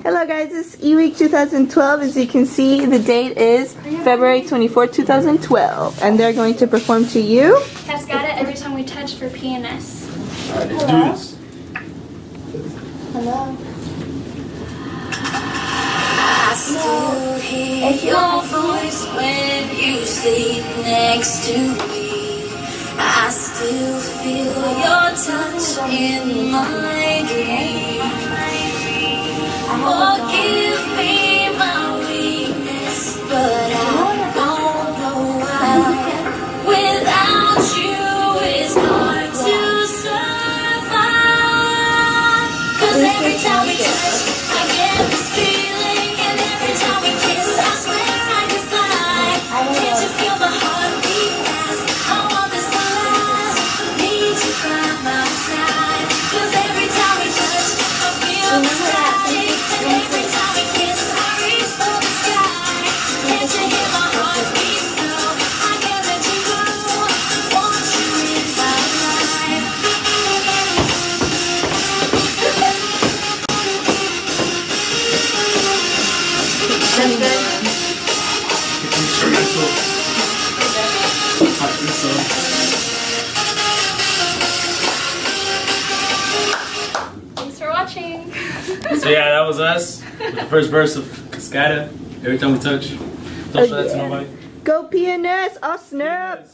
Hello guys, it's E-Week 2012. As you can see, the date is February 24, 2012. And they're going to perform to you Cascada, Everytime We Touch for PNS. Alright, let's do this. Hello. I still hear your voice when you sleep next to me. I still feel your touch in my dream. Forgive me my weakness, but I don't know why. Without you it's hard to survive. 'Cause every time we touch, I get this feeling, and every time we kiss, I swear I can fly. Can't you feel my heart beat fast? I want this to last. Need you by my side. 'Cause every time we touch, I feel the sky. And every time we kiss, I reach for the sky. Can't you hear my heart beat so? I can't let you go. Want you in my life. That's good. Instrumental. Fucking song. Thanks for watching. So yeah, that was us with the first verse of Cascada. Every time we touch. Don't show that to nobody. Go PNS, oh snap!